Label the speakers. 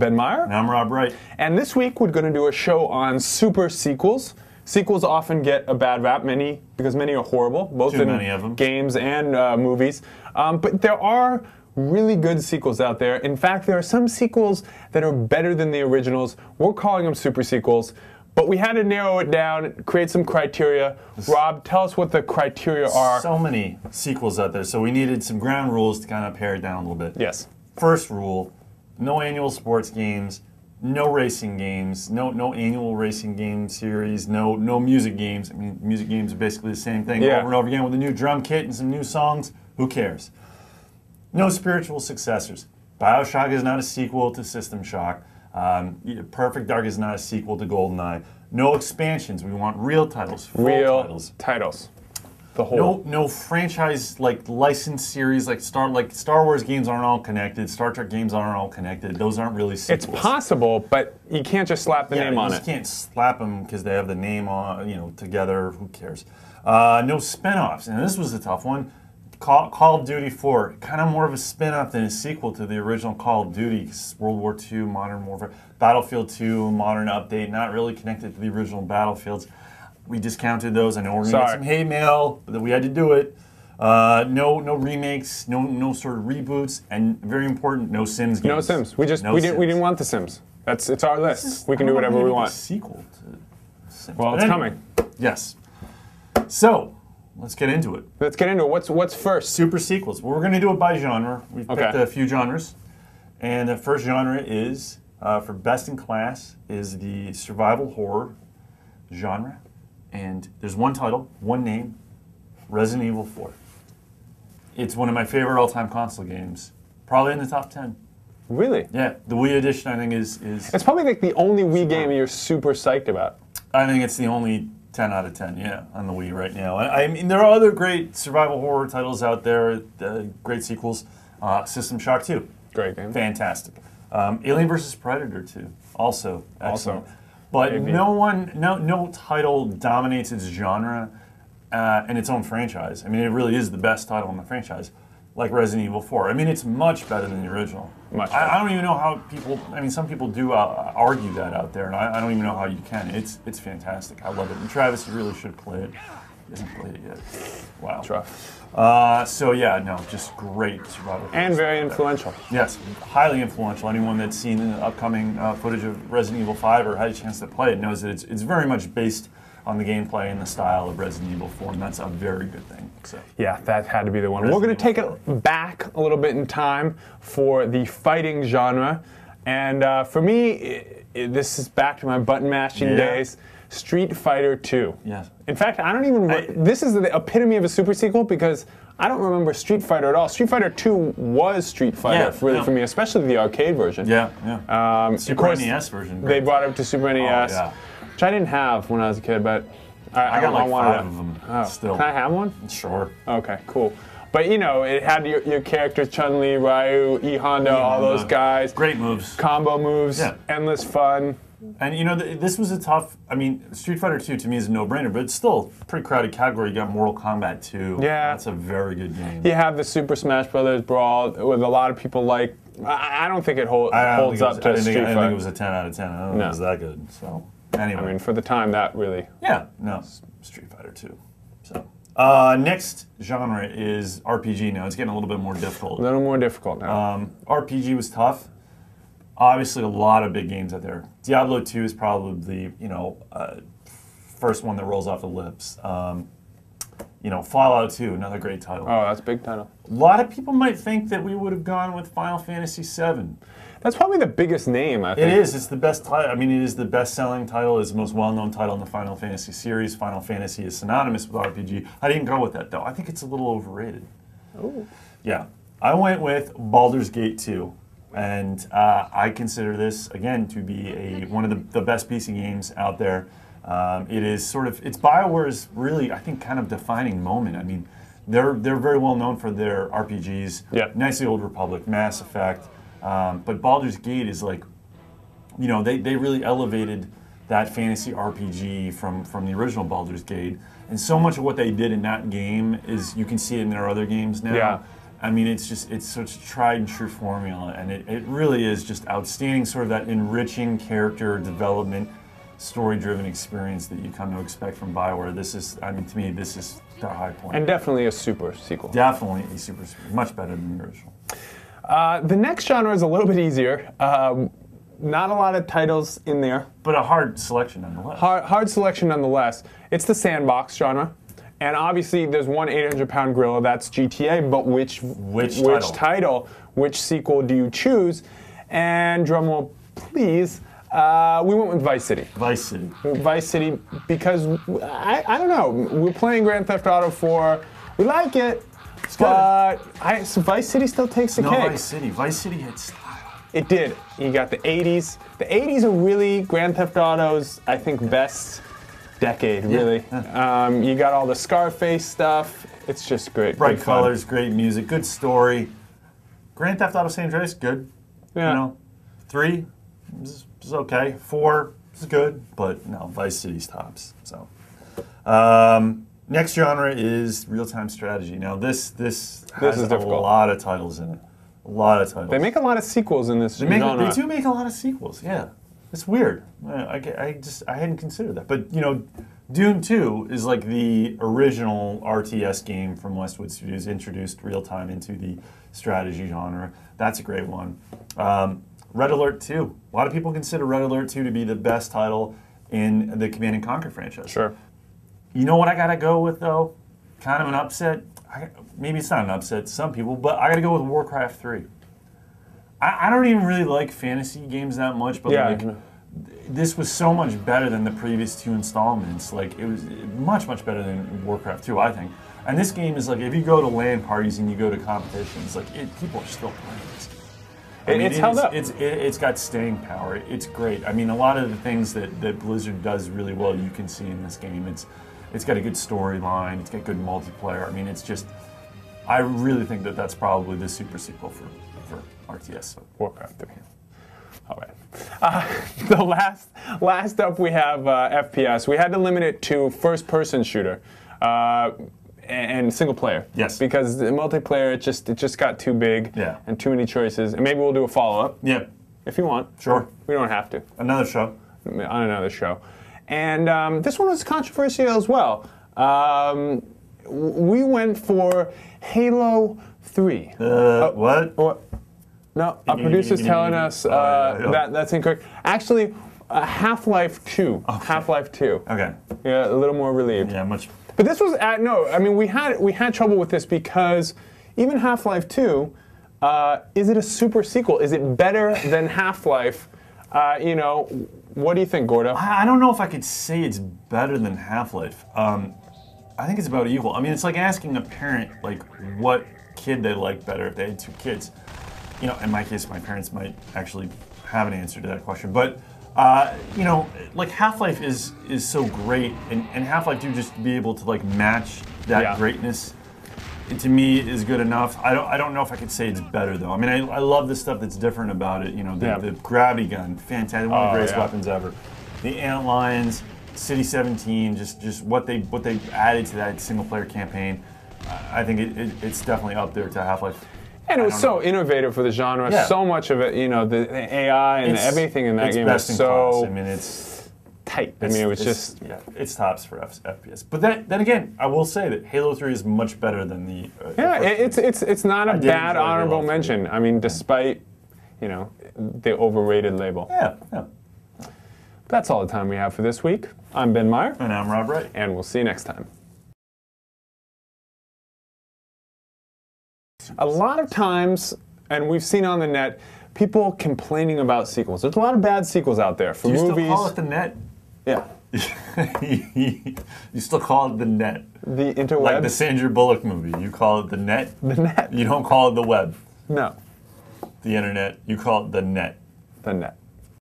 Speaker 1: Ben Meyer.
Speaker 2: And I'm Rob Wright.
Speaker 1: And this week we're going to do a show on super sequels. Sequels often get a bad rap, because many are horrible, both
Speaker 2: Too
Speaker 1: in
Speaker 2: many of them.
Speaker 1: games and movies. But there are really good sequels out there. In fact, there are some sequels that are better than the originals. We're calling them super sequels. But we had to narrow it down, create some criteria. Rob, tell us what the criteria are.
Speaker 2: So many sequels out there, so we needed some ground rules to kind of pare it down a little bit.
Speaker 1: Yes.
Speaker 2: First rule, no annual sports games, no racing games, no annual racing game series, no music games. I mean, music games are basically the same thing over and over again with a new drum kit and some new songs. Who cares? No spiritual successors. BioShock is not a sequel to System Shock. Perfect Dark is not a sequel to GoldenEye. No expansions. We want real titles.
Speaker 1: Real titles. The whole.
Speaker 2: No franchise like licensed series like Star Wars games aren't all connected. Star Trek games aren't all connected. Those aren't really sequels.
Speaker 1: It's possible, but you can't just slap the name on it.
Speaker 2: You just can't slap them because they have the name on together. Who cares? No spinoffs, and this was a tough one. Call of Duty 4, kind of more of a spin-off than a sequel to the original Call of Duty. World War II, Modern Warfare, Battlefield 2, modern update, not really connected to the original Battlefields. We discounted those. I know we're going to get some hate mail, but we had to do it. No remakes, no sort of reboots, and very important, no Sims games.
Speaker 1: No Sims. We didn't want the Sims. It's our list. We can do whatever we want.
Speaker 2: A sequel to Sims.
Speaker 1: Well, it's coming.
Speaker 2: Yes. So. Let's get into it.
Speaker 1: Let's get into it. What's first?
Speaker 2: Super sequels. Well, we're going to do it by genre. We've picked a few genres. And the first genre is, for best in class, is the survival horror genre. And there's one title, one name, Resident Evil 4. It's one of my favorite all-time console games. Probably in the top 10.
Speaker 1: Really?
Speaker 2: Yeah. The Wii edition, I think, is
Speaker 1: It's probably like the only Wii game you're super psyched about.
Speaker 2: I think it's the only 10 out of 10, yeah, on the Wii right now. I mean, there are other great survival horror titles out there, great sequels. System Shock 2.
Speaker 1: Great game.
Speaker 2: Fantastic. Alien vs. Predator 2, also excellent. But
Speaker 1: maybe.
Speaker 2: no title dominates its genre and its own franchise. I mean, it really is the best title in the franchise, like Resident Evil 4. I mean, it's much better than the original.
Speaker 1: Much better.
Speaker 2: I don't even know how people, I mean, some people do argue that out there, and I don't even know how you can. It's fantastic. I love it. And Travis, you really should play it. He hasn't played it yet. Wow.
Speaker 1: It's rough.
Speaker 2: So yeah, no, just great survival.
Speaker 1: And very influential.
Speaker 2: Yes, highly influential. Anyone that's seen the upcoming footage of Resident Evil 5 or had a chance to play it knows that it's very much based on the gameplay and the style of Resident Evil 4, and that's a very good thing. So.
Speaker 1: Yeah, that had to be the one. We're going to take it back a little bit in time for the fighting genre, and for me, this is back to my button mashing days. Street Fighter 2.
Speaker 2: Yes.
Speaker 1: In fact, I don't even. This is the epitome of a super sequel because I don't remember Street Fighter at all. Street Fighter 2 was Street Fighter for me, especially the arcade version.
Speaker 2: Yeah. Super NES version.
Speaker 1: They brought it to Super NES. Which I didn't have when I was a kid, but I
Speaker 2: got like 5 of them still.
Speaker 1: Can I have one?
Speaker 2: Sure.
Speaker 1: Okay, cool. But you know, it had your characters, Chun-Li, Ryu, E Honda, all those guys.
Speaker 2: Great moves.
Speaker 1: Combo moves, endless fun.
Speaker 2: And you know, this was a tough, I mean, Street Fighter 2 to me is a no-brainer, but it's still a pretty crowded category. You got Mortal Kombat 2.
Speaker 1: Yeah.
Speaker 2: That's a very good game.
Speaker 1: You have the Super Smash Brothers Brawl with a lot of people like. I don't think it holds up to Street Fighter.
Speaker 2: I didn't think it was a 10 out of 10. I don't think it was that good. So, anyway.
Speaker 1: I mean, for the time, that really...
Speaker 2: Yeah, no, Street Fighter 2. So, next genre is RPG now. It's getting a little bit more difficult.
Speaker 1: A little more difficult now.
Speaker 2: RPG was tough. Obviously, a lot of big games out there. Diablo 2 is probably the first one that rolls off the lips. Fallout 2, another great title.
Speaker 1: Oh, that's a big title.
Speaker 2: A lot of people might think that we would have gone with Final Fantasy VII.
Speaker 1: That's probably the biggest name, I think.
Speaker 2: It is. It's the best title. I mean, it is the best-selling title. It's the most well-known title in the Final Fantasy series. Final Fantasy is synonymous with RPG. I didn't go with that, though. I think it's a little overrated.
Speaker 1: Oh.
Speaker 2: Yeah. I went with Baldur's Gate 2. And I consider this, again, to be one of the best PC games out there. It is it's BioWare's really, I think, kind of defining moment. I mean, they're very well known for their RPGs.
Speaker 1: Yeah.
Speaker 2: Nicely Old Republic, Mass Effect. But Baldur's Gate is like, they really elevated that fantasy RPG from the original Baldur's Gate. And so much of what they did in that game is, you can see it in their other games now.
Speaker 1: Yeah.
Speaker 2: I mean, it's such a tried and true formula, and it really is just outstanding, sort of that enriching character development, story-driven experience that you come to expect from BioWare. This is, I mean, to me, this is the high point.
Speaker 1: And definitely a super sequel.
Speaker 2: Definitely a super, much better than the original.
Speaker 1: The next genre is a little bit easier. Not a lot of titles in there.
Speaker 2: But a hard selection nonetheless.
Speaker 1: Hard selection nonetheless. It's the sandbox genre. And obviously there's one 800-pound gorilla, that's GTA, but which title, which sequel do you choose? And drumroll, please, we went with Vice City.
Speaker 2: Vice City.
Speaker 1: Vice City, because, I don't know, we're playing Grand Theft Auto 4, we like it, but so Vice City still takes the cake.
Speaker 2: Vice City had style.
Speaker 1: It did. You got the 80s. The 80s are really Grand Theft Auto's, I think, best decade, really.
Speaker 2: Yeah.
Speaker 1: You got all the Scarface stuff. It's just great.
Speaker 2: Bright colors, great music, good story. Grand Theft Auto San Andreas, good.
Speaker 1: Yeah.
Speaker 2: You know, 3 is okay. 4 is good, but no, Vice City's tops. So, next genre is real-time strategy. Now, this has a lot of titles in it. A lot of titles.
Speaker 1: They make a lot of sequels in this genre.
Speaker 2: They do make a lot of sequels. Yeah. It's weird. I hadn't considered that. But, you know, Dune 2 is like the original RTS game from Westwood Studios, introduced real-time into the strategy genre. That's a great one. Red Alert 2. A lot of people consider Red Alert 2 to be the best title in the Command & Conquer franchise.
Speaker 1: Sure.
Speaker 2: You know what I got to go with, though? Kind of an upset. Maybe it's not an upset to some people, but I got to go with Warcraft 3. I don't even really like fantasy games that much, but like, this was so much better than the previous 2 installments. Like, it was much, much better than Warcraft 2, I think. And this game is like, if you go to LAN parties and you go to competitions, like, people are still playing this game. I mean,
Speaker 1: it's held up.
Speaker 2: It's got staying power. It's great. I mean, a lot of the things that Blizzard does really well, you can see in this game. It's got a good storyline. It's got good multiplayer. I mean, it's just, I really think that that's probably the super sequel for RTS.
Speaker 1: Warcraft 3. All right. The last up we have FPS. We had to limit it to first-person shooter and single player.
Speaker 2: Yes.
Speaker 1: Because the multiplayer, it just got too big and too many choices. And maybe we'll do a follow-up.
Speaker 2: Yeah.
Speaker 1: If you want.
Speaker 2: Sure.
Speaker 1: We don't have to.
Speaker 2: Another show.
Speaker 1: On another show. And this one was controversial as well. We went for Halo 3.
Speaker 2: What?
Speaker 1: No, our producer's telling us that's incorrect. Actually, Half-Life 2. Okay. Half-Life 2.
Speaker 2: Okay.
Speaker 1: Yeah, a little more relieved.
Speaker 2: Yeah, much.
Speaker 1: But this was no. I mean, we had trouble with this because even Half-Life 2, is it a super sequel? Is it better than Half-Life? You know, what do you think, Gordo?
Speaker 2: I don't know if I could say it's better than Half-Life. I think it's about equal. I mean, it's like asking a parent like what kid they like better if they had 2 kids. You know, in my case, my parents might actually have an answer to that question. But, you know, like Half-Life is so great, and Half-Life 2 just to be able to like match that greatness, to me, is good enough. I don't know if I could say it's better, though. I mean, I love the stuff that's different about it. You know, the gravity gun, fantastic, one of the greatest weapons ever. The Antlions, City 17, just what they added to that single-player campaign. I think it's definitely up there to Half-Life.
Speaker 1: And it was so innovative for the genre. Yeah. So much of it, you know, the AI and everything in that game was so.
Speaker 2: I mean, it's
Speaker 1: tight. I mean, it was just
Speaker 2: it's tops for FPS. But then again, I will say that Halo 3 is much better than the.
Speaker 1: It's not a bad honorable mention. I mean, despite you know the overrated label.
Speaker 2: Yeah.
Speaker 1: That's all the time we have for this week. I'm Ben Meyer.
Speaker 2: And I'm Rob Wright.
Speaker 1: And we'll see you next time. A lot of times, and we've seen on the net, people complaining about sequels. There's a lot of bad sequels out there for movies.
Speaker 2: You still call it the net?
Speaker 1: Yeah.
Speaker 2: You still call it the net.
Speaker 1: The interweb?
Speaker 2: Like the Sandra Bullock movie. You call it the net?
Speaker 1: The net.
Speaker 2: You don't call it the web.
Speaker 1: No.
Speaker 2: The internet. You call it the net.
Speaker 1: The net.